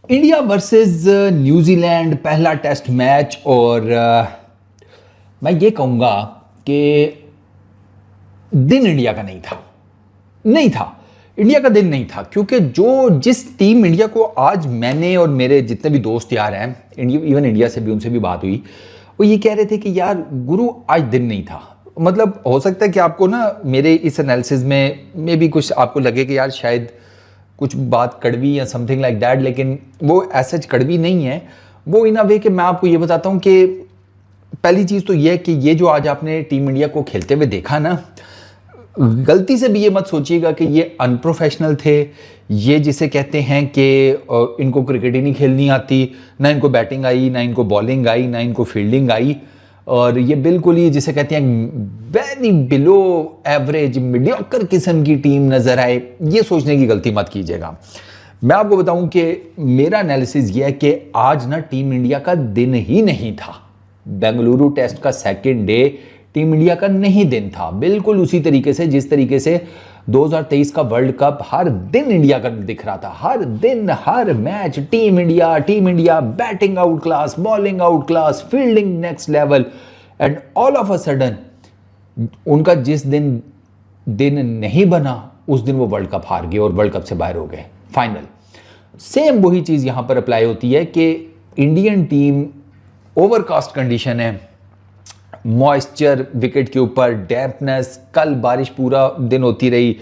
India versus New Zealand पहला test match. और मैं ये कहूँगा कि दिन इंडिया का नहीं था। इंडिया का दिन नहीं था, क्योंकि जिस टीम इंडिया को आज मैंने और मेरे जितने भी दोस्त यार हैं इवन इंडिया से भी, उनसे भी बात हुई, वो ये कह रहे थे कि यार गुरु आज दिन नहीं था। मतलब हो सकता है कि आपको ना मेरे इस एनालिसिस में भी कुछ आपको लगे कि यार शायद कुछ बात कड़वी या समथिंग लाइक दैट, लेकिन वो ऐसा कड़वी नहीं है। वो इन अ वे कि मैं आपको ये बताता हूँ कि पहली चीज़ तो ये है कि ये जो आज आपने टीम इंडिया को खेलते हुए देखा ना, गलती से भी ये मत सोचिएगा कि ये अनप्रोफेशनल थे, ये जिसे कहते हैं कि इनको क्रिकेट ही नहीं खेलनी आती, ना इनको बैटिंग आई, ना इनको बॉलिंग आई, ना इनको फील्डिंग आई, और ये बिल्कुल ही जिसे कहते हैं वेरी बिलो एवरेज मीडियोकर किस्म की टीम नजर आए। ये सोचने की गलती मत कीजिएगा। मैं आपको बताऊं कि मेरा एनालिसिस ये है कि आज ना टीम इंडिया का दिन ही नहीं था। बेंगलुरु टेस्ट का सेकंड डे टीम इंडिया का नहीं दिन था, बिल्कुल उसी तरीके से जिस तरीके से 2023 का वर्ल्ड कप हर दिन इंडिया का दिख रहा था। हर दिन हर match team India batting out class, bowling out class, fielding next level, and all of a sudden उनका जिस दिन नहीं बना उस दिन वो वर्ल्ड कप हार गए और वर्ल्ड कप से बाहर हो गए फाइनल। सेम वही चीज यहां पर अप्लाई होती है कि इंडियन टीम ओवरकास्ट कंडीशन है, मॉइस्चर विकेट के ऊपर, डैम्पनेस, कल बारिश पूरा दिन होती रही,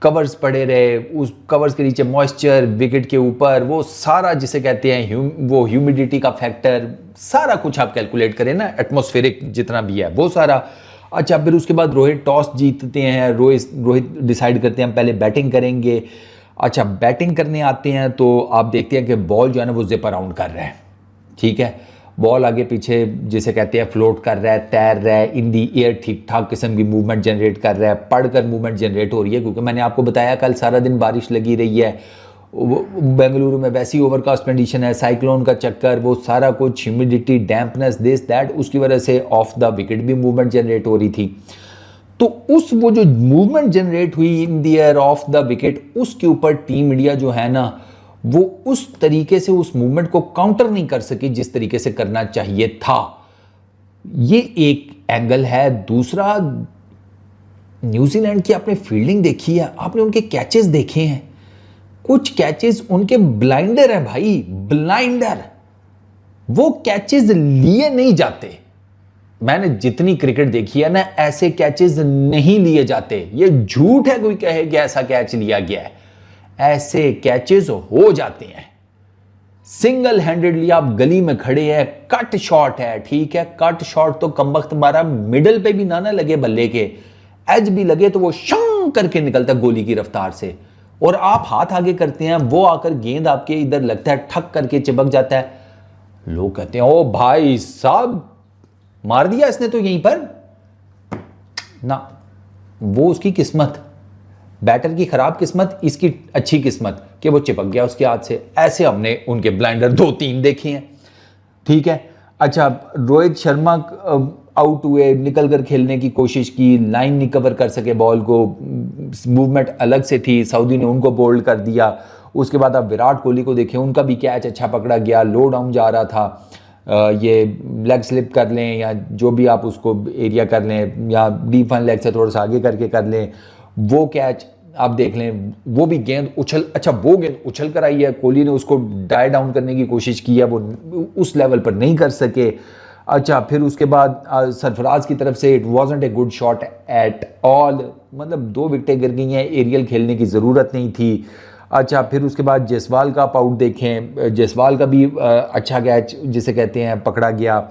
कवर्स पड़े रहे, उस कवर्स के नीचे मॉइस्चर विकेट के ऊपर, वो सारा जिसे कहते हैं वो ह्यूमिडिटी का फैक्टर, सारा कुछ आप कैलकुलेट करें ना, एटमॉस्फेरिक जितना भी है वो सारा। अच्छा, फिर उसके बाद रोहित टॉस जीतते हैं, रोहित डिसाइड करते हैं पहले बैटिंग करेंगे। अच्छा, बैटिंग करने आते हैं तो आप देखते हैं कि बॉल जो है ना वो जिप अराउंड कर रहा है, ठीक है, बॉल आगे पीछे जिसे कहते हैं फ्लोट कर रहा है, तैर रहा है, इन दी एयर ठीक ठाक किस्म की मूवमेंट जनरेट कर रहा है, पढ़कर मूवमेंट जनरेट हो रही है, क्योंकि मैंने आपको बताया कल सारा दिन बारिश लगी रही है, बेंगलुरु में वैसी ओवरकास्ट कंडीशन है, साइक्लोन का चक्कर, वो सारा कुछ, ह्यूमिडिटी, डैम्पनेस, दिस दैट, उसकी वजह से ऑफ द विकेट भी मूवमेंट जनरेट हो रही थी। तो वो जो मूवमेंट जनरेट हुई in the air of the wicket, उसके ऊपर टीम इंडिया जो है ना वो उस तरीके से उस मूवमेंट को काउंटर नहीं कर सकी जिस तरीके से करना चाहिए था। ये एक एंगल है। दूसरा, न्यूजीलैंड की आपने फील्डिंग देखी है, आपने उनके कैचेस देखे हैं, कुछ कैचेस उनके ब्लाइंडर हैं भाई, ब्लाइंडर, वो कैचेस लिए नहीं जाते। मैंने जितनी क्रिकेट देखी है ना, ऐसे कैचेस नहीं लिए जाते। ये झूठ है कोई कहे कि ऐसा कैच लिया गया है, ऐसे कैचेस हो जाते हैं। सिंगल हैंडेडली आप गली में खड़े हैं, कट शॉट है, ठीक है, कट शॉट तो कमबख्त मारा मिडल पे भी ना लगे बल्ले के, एज भी लगे तो वो शंग करके निकलता गोली की रफ्तार से, और आप हाथ आगे करते हैं, वो आकर गेंद आपके इधर लगता है ठक करके चिपक जाता है। लोग कहते हैं ओ भाई साहब मार दिया इसने तो यहीं पर ना। वो उसकी किस्मत, बैटर की खराब किस्मत, इसकी अच्छी किस्मत कि वो चिपक गया उसके हाथ से। ऐसे हमने उनके ब्लाइंडर 2-3 देखे हैं, ठीक है। अच्छा, रोहित शर्मा आउट हुए, निकल कर खेलने की कोशिश की, लाइन नहीं कवर कर सके, बॉल को, मूवमेंट अलग से थी, सऊदी ने उनको बोल्ड कर दिया। उसके बाद आप विराट कोहली को देखें, उनका भी कैच अच्छा पकड़ा गया, लो डाउन जा रहा था, ये लेग स्लिप कर लें या जो भी आप उसको एरिया कर लें, या डीप वन लेग से थोड़ा सा आगे करके कर लें, वो कैच आप देख लें, वो भी गेंद उछल, अच्छा वो गेंद उछल कर आई है, कोहली ने उसको डाई डाउन करने की कोशिश की है, वो उस लेवल पर नहीं कर सके। अच्छा, फिर उसके बाद सरफराज की तरफ से it wasn't a good shot at all, मतलब 2 विकेटें गिर गई हैं, एरियल खेलने की ज़रूरत नहीं थी। अच्छा, फिर उसके बाद जायसवाल का आउट देखें, जायसवाल का भी अच्छा कैच जिसे कहते हैं पकड़ा गया।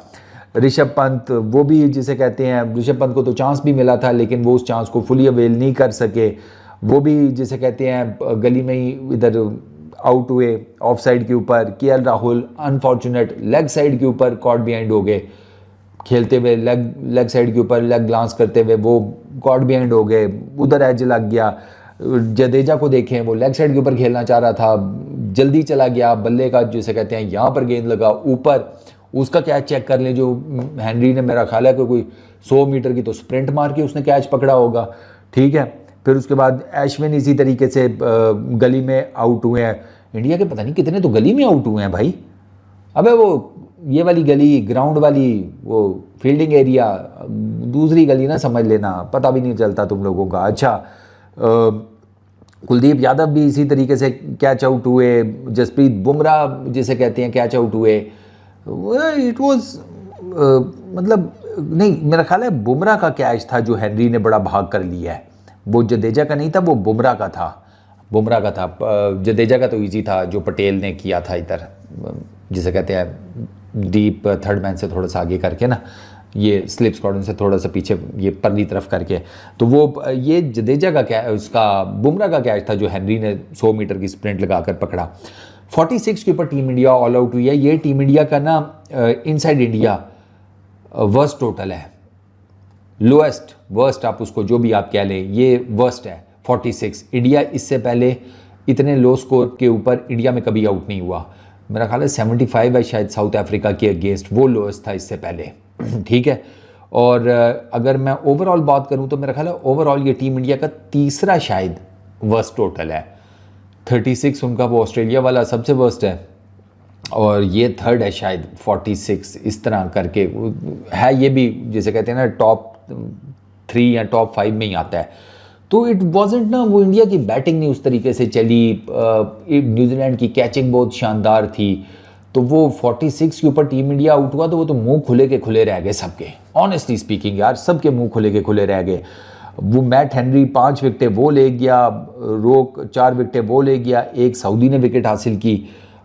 ऋषभ पंत, वो भी जिसे कहते हैं, ऋषभ पंत को तो चांस भी मिला था लेकिन वो उस चांस को फुली अवेल नहीं कर सके, वो भी जिसे कहते हैं गली में ही इधर आउट हुए ऑफ साइड के ऊपर। KL Rahul unfortunate leg side के ऊपर कॉट बिहाइंड हो गए, खेलते हुए लेग साइड के ऊपर लेग ग्लांस करते हुए वो कॉट बिहाइंड हो गए, उधर एज लग गया। जडेजा को देखें, वो लेग साइड के ऊपर खेलना चाह रहा था, जल्दी चला गया, बल्ले का जिसे कहते हैं यहाँ पर गेंद लगा ऊपर, उसका कैच चेक कर लें जो हेनरी ने, मेरा ख्याल है कि कोई 100 मीटर की तो स्प्रिंट मार के उसने कैच पकड़ा होगा, ठीक है। फिर उसके बाद अश्विन इसी तरीके से गली में आउट हुए हैं, इंडिया के पता नहीं कितने तो गली में आउट हुए हैं भाई। अबे वो ये वाली गली, ग्राउंड वाली, वो फील्डिंग एरिया, दूसरी गली ना समझ लेना, पता भी नहीं चलता तुम लोगों का। अच्छा, कुलदीप यादव भी इसी तरीके से कैच आउट हुए, जसप्रीत बुमराह जिसे कहते हैं कैच आउट हुए। इट वाज मतलब नहीं, मेरा ख्याल है बुमराह का कैच था जो हेनरी ने बड़ा भाग कर लिया है, वो जडेजा का नहीं था, वो बुमराह का था, बुमराह का था। जडेजा का तो इजी था जो पटेल ने किया था इधर, जिसे कहते हैं डीप थर्ड मैन से थोड़ा सा आगे करके ना, ये स्लिप स्क्वाड्रन से थोड़ा सा पीछे ये परली तरफ करके, तो वो ये जडेजा का क्या उसका बुमराह का कैच था जो हेनरी ने 100 मीटर की स्प्रिंट लगाकर पकड़ा। 46 के ऊपर टीम इंडिया ऑल आउट हुई है। ये टीम इंडिया का ना इनसाइड इंडिया वर्स्ट टोटल है, लोएस्ट वर्स्ट आप उसको जो भी आप कह लें, ये वर्स्ट है 46। इंडिया इससे पहले इतने लो स्कोर के ऊपर इंडिया में कभी आउट नहीं हुआ। मेरा ख्याल है 75 है शायद साउथ अफ्रीका के अगेंस्ट, वो लोएस्ट था इससे पहले। ठीक है, और अगर मैं ओवरऑल बात करूं तो मेरा ख्याल है ओवरऑल ये टीम इंडिया का तीसरा शायद वर्स्ट टोटल है। 36 उनका वो ऑस्ट्रेलिया वाला सबसे वर्स्ट है, और ये थर्ड है शायद 46, इस तरह करके है। ये भी जैसे कहते हैं ना टॉप 3 या टॉप 5 में ही आता है। तो इट वॉजेंट ना, वो इंडिया की बैटिंग नहीं उस तरीके से चली, न्यूजीलैंड की कैचिंग बहुत शानदार थी, तो वो 46 के ऊपर टीम इंडिया आउट हुआ तो वो तो मुंह खुले के खुले रह गए सबके। ऑनेस्टली स्पीकिंग यार, सबके मुंह खुले के खुले रह गए। वो मैट हेनरी 5 विकेटें वो ले गया, रोक 4 विकेटें वो ले गया, एक सऊदी ने विकेट हासिल की।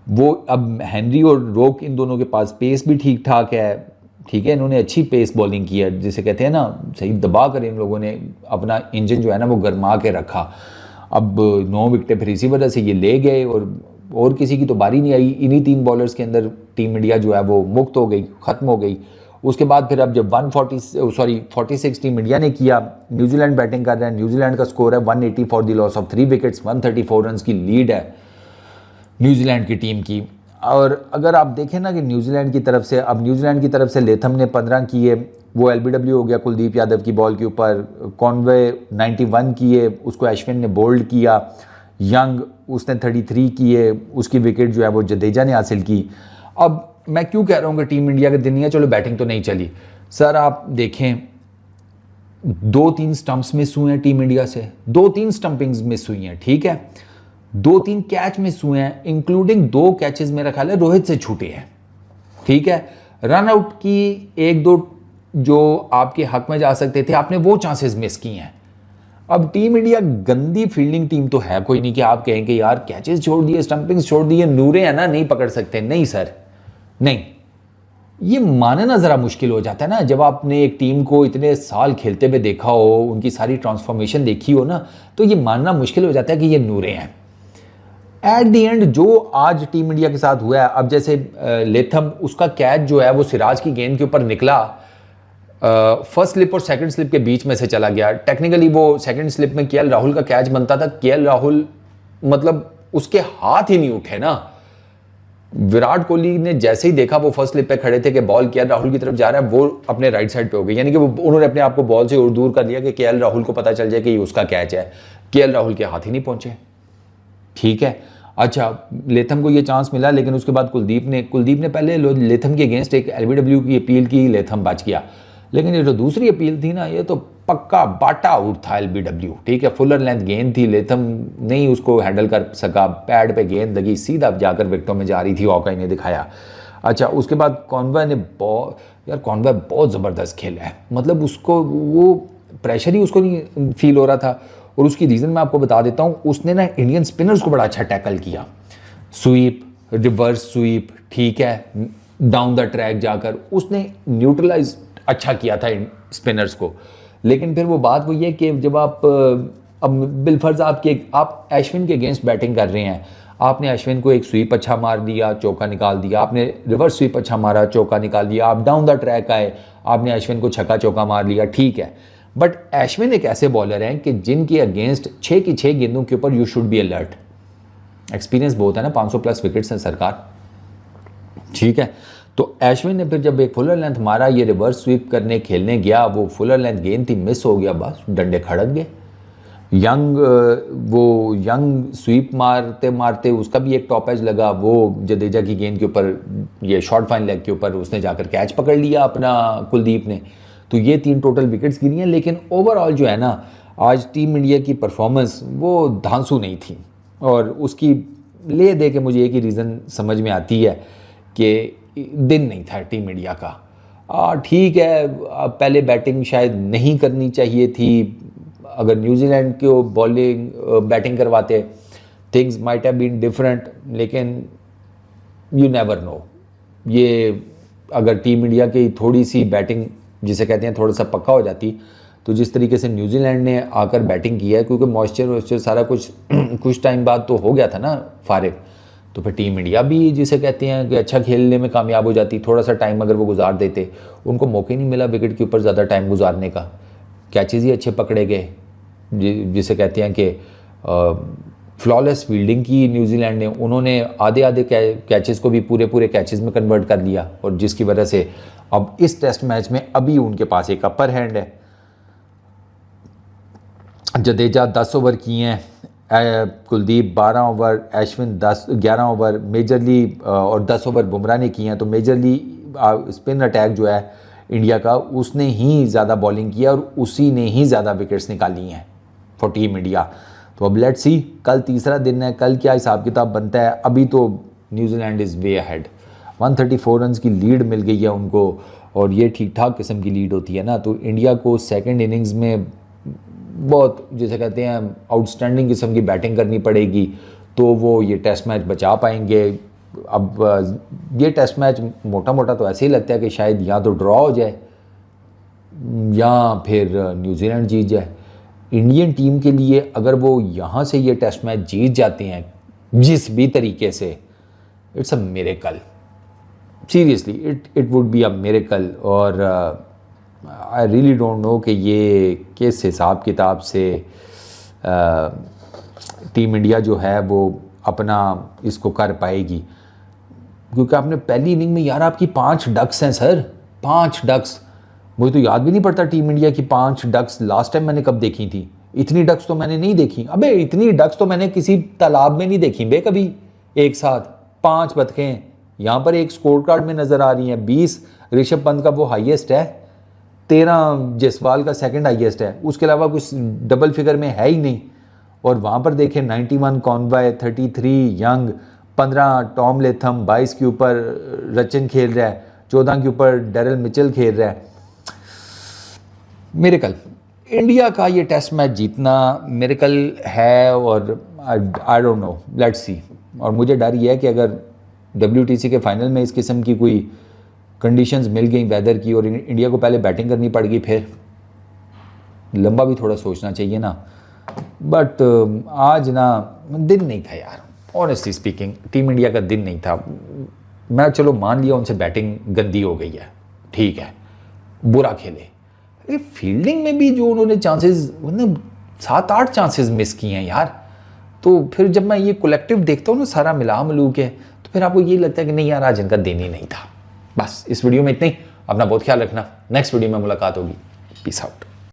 वो अब हेनरी और रोक इन दोनों के पास पेस भी ठीक ठाक है, ठीक है, इन्होंने अच्छी पेस बॉलिंग की है, जिसे कहते हैं ना सही दबा कर इन लोगों ने अपना इंजन जो है ना वो गरमा के रखा। अब 9 विकेटें फिर इसी वजह से ये ले गए, और किसी की तो बारी नहीं आई। इन्हीं 3 बॉलर्स के अंदर टीम इंडिया जो है वो मुक्त हो गई, ख़त्म हो गई। उसके बाद फिर अब जब 46 टीम इंडिया ने किया, न्यूजीलैंड बैटिंग कर रहा है, न्यूजीलैंड का स्कोर है 180 for the loss of 3 wickets, 134 run की लीड है न्यूजीलैंड की टीम की। और अगर आप देखें ना कि न्यूजीलैंड की तरफ से, अब न्यूजीलैंड की तरफ से लेथम ने 15 किए, वो एलबीडब्ल्यू हो गया कुलदीप यादव की बॉल के ऊपर। कॉनवे 91 किए, उसको अश्विन ने बोल्ड किया। यंग उसने 33 किए, उसकी विकेट जो है वो जडेजा ने हासिल की। अब मैं क्यों कह रहा हूँ कि टीम इंडिया के दिन नहीं है, चलो बैटिंग तो नहीं चली सर, आप देखें 2-3 स्टंप्स मिस हुए हैं टीम इंडिया से, 2-3 स्टंपिंग्स मिस हुई हैं, ठीक है, 2-3 कैच मिस हुए हैं, इंक्लूडिंग 2 कैचेस मेरा ख्याल है रोहित से छूटे हैं, ठीक है। रन आउट की 1-2 जो आपके हक में जा सकते थे, आपने वो चांसेस मिस किए हैं। अब टीम इंडिया गंदी फील्डिंग टीम तो है कोई नहीं कि आप कहें कि यार कैचेस छोड़ दिए, स्टंपिंग्स छोड़ दिए, नूरे है ना नहीं पकड़ सकते, नहीं सर, नहीं, ये मानना ज़रा मुश्किल हो जाता है ना जब आपने एक टीम को इतने साल खेलते हुए देखा हो, उनकी सारी ट्रांसफॉर्मेशन देखी हो ना, तो ये मानना मुश्किल हो जाता है कि ये नूरे हैं। एट द एंड जो आज टीम इंडिया के साथ हुआ है, अब जैसे लेथम, उसका कैच जो है वो सिराज की गेंद के ऊपर निकला, फर्स्ट स्लिप और सेकंड स्लिप के बीच में से चला गया। टेक्निकली वो सेकंड स्लिप में केएल राहुल का कैच बनता था, केएल राहुल मतलब उसके हाथ ही नहीं उठे ना। विराट कोहली ने जैसे ही देखा वो फर्स्ट स्लिप पे खड़े थे कि बॉल केएल राहुल की तरफ जा रहा है, वो अपने राइट साइड पे हो गई, यानी कि वो उन्होंने अपने आप को बॉल से और दूर कर लिया कि केएल राहुल को पता चल जाए कि ये उसका कैच है। केएल राहुल के हाथ ही नहीं पहुंचे, ठीक है। अच्छा, लेथम को ये चांस मिला, लेकिन उसके बाद कुलदीप ने पहले लेथम के अगेंस्ट एक एलबीडब्ल्यू की अपील की, लेथम बच गया। लेकिन ये जो दूसरी अपील थी ना, ये तो पक्का बाटा आउट था एलबीडब्ल्यू, ठीक है। फुलर लेंथ गेंद थी, लेथम नहीं उसको हैंडल कर सका, पैड पे गेंद लगी, सीधा जाकर विकेटों में जा रही थी, हॉकाई ने दिखाया। अच्छा, उसके बाद कॉनवे ने कॉनवे बहुत ज़बरदस्त खेला है, मतलब उसको वो प्रेशर ही उसको नहीं फील हो रहा था। और उसकी रीज़न मैं आपको बता देता हूँ, उसने ना इंडियन स्पिनर्स को बड़ा अच्छा टैकल किया, स्वीप, रिवर्स स्वीप, ठीक है, डाउन द ट्रैक जाकर उसने न्यूट्रलाइज अच्छा किया था इन स्पिनर्स को। लेकिन फिर वो बात वही है कि जब आप अब बिलफर्ज आप अश्विन के अगेंस्ट बैटिंग कर रहे हैं, आपने अश्विन को एक स्वीप अच्छा मार दिया, चौका निकाल दिया, आपने रिवर्स स्वीप अच्छा मारा, चौका निकाल दिया, आप डाउन द ट्रैक आए, आपने अश्विन को छक्का चौका मार लिया, ठीक है। बट अश्विन एक ऐसे बॉलर हैं कि जिनके अगेंस्ट 6 की 6 गेंदों के ऊपर you should be alert. Experience बहुत है ना, 500+ विकेट्स हैं सरकार, ठीक है। तो अश्विन ने फिर जब एक फुलर लेंथ मारा, ये रिवर्स स्वीप करने खेलने गया, वो फुलर लेंथ गेंद थी, मिस हो गया, बस डंडे खड़क गए। यंग वो यंग स्वीप मारते मारते उसका भी एक टॉप एज लगा, वो जडेजा की गेंद के ऊपर, ये शॉर्ट फाइन लेग के ऊपर उसने जाकर कैच पकड़ लिया अपना कुलदीप ने। तो ये 3 टोटल विकेट्स गिरी हैं। लेकिन ओवरऑल जो है ना, आज टीम इंडिया की परफॉर्मेंस वो धांसू नहीं थी। और उसकी ले दे के मुझे एक ही रीज़न समझ में आती है कि दिन नहीं था टीम इंडिया का। ठीक है, पहले बैटिंग शायद नहीं करनी चाहिए थी। अगर न्यूजीलैंड को बॉलिंग बैटिंग करवाते, things might have been different. लेकिन यू नेवर नो, ये अगर टीम इंडिया की थोड़ी सी बैटिंग जिसे कहते हैं थोड़ा सा पक्का हो जाती, तो जिस तरीके से न्यूजीलैंड ने आकर बैटिंग किया है, क्योंकि मॉइस्चर सारा कुछ कुछ टाइम बाद तो हो गया था ना फारिग, तो फिर टीम इंडिया भी जिसे कहते हैं कि अच्छा खेलने में कामयाब हो जाती। थोड़ा सा टाइम अगर वो गुजार देते, उनको मौके नहीं मिला विकेट के ऊपर ज़्यादा टाइम गुजारने का, कैचेज़ ही अच्छे पकड़े गए। जिसे कहते हैं कि फ्लॉलेस फील्डिंग की न्यूजीलैंड ने, उन्होंने आधे आधे कैचेस को भी पूरे पूरे कैचेस में कन्वर्ट कर लिया, और जिसकी वजह से अब इस टेस्ट मैच में अभी उनके पास एक अपर हैंड है। जडेजा 10 ओवर किए हैं, Kuldeep 12 over, Ashwin 11 over majorly, और 10 ओवर बुमराह ने किए हैं। तो मेजरली स्पिन अटैक जो है इंडिया का, उसने ही ज़्यादा बॉलिंग किया और उसी ने ही ज़्यादा विकेट्स निकाली हैं फॉर टीम इंडिया। तो अब लेट्स सी, कल तीसरा दिन है, कल क्या हिसाब किताब बनता है। अभी तो New Zealand is way ahead, 134 run की लीड मिल गई है उनको, और ये ठीक ठाक किस्म की लीड होती है ना। तो इंडिया को सेकंड इनिंग्स में बहुत जिसे कहते हैं आउटस्टैंडिंग किस्म की बैटिंग करनी पड़ेगी, तो वो ये टेस्ट मैच बचा पाएंगे। अब ये टेस्ट मैच मोटा मोटा तो ऐसे ही लगता है कि शायद या तो ड्रॉ हो जाए या फिर न्यूजीलैंड जीत जाए। इंडियन टीम के लिए अगर वो यहाँ से ये टेस्ट मैच जीत जाते हैं जिस भी तरीके से, it's a miracle, seriously it would be a miracle. और आई रियली डोंट नो कि ये किस हिसाब किताब से टीम इंडिया जो है वो अपना इसको कर पाएगी, क्योंकि आपने पहली इनिंग में यार आपकी 5 डक्स हैं सर, 5 डक्स। मुझे तो याद भी नहीं पड़ता टीम इंडिया की 5 डक्स लास्ट टाइम मैंने कब देखी थी। इतनी डक्स तो मैंने नहीं देखी। अबे इतनी डक्स तो मैंने किसी तालाब में नहीं देखी बे कभी एक साथ। 5 बतखें यहाँ पर एक स्कोर कार्ड में नज़र आ रही हैं। 20 ऋषभ पंत का वो हाईएस्ट है, 13 जयसवाल का सेकंड हाईएस्ट है, उसके अलावा कुछ डबल फिगर में है ही नहीं। और वहाँ पर देखें 91 कॉनवॉय, 33 यंग, 15 टॉम लेथम, 22 के ऊपर रचिन खेल रहा है, 14 के ऊपर डेरिल मिचेल खेल रहा है। मिरेकल, इंडिया का ये टेस्ट मैच जीतना मिरेकल है। और I don't know, let's see. और मुझे डर ये है कि अगर WTC के फाइनल में इस किस्म की कोई कंडीशंस मिल गई वेदर की, और इंडिया को पहले बैटिंग करनी पड़ गई, फिर लंबा भी थोड़ा सोचना चाहिए ना। बट आज ना दिन नहीं था यार, ऑनेस्टली स्पीकिंग टीम इंडिया का दिन नहीं था। मैं चलो मान लिया उनसे बैटिंग गंदी हो गई है, ठीक है, बुरा खेले। फील्डिंग में भी जो उन्होंने चांसेस, उन्होंने 7-8 चांसेस मिस किए हैं यार। तो फिर जब मैं ये कलेक्टिव देखता हूँ ना सारा मिला मिलू के, तो फिर आपको ये लगता है कि नहीं यार आज इनका दिन ही नहीं था। बस इस वीडियो में इतना ही। अपना बहुत ख्याल रखना, नेक्स्ट वीडियो में मुलाकात होगी। Peace out.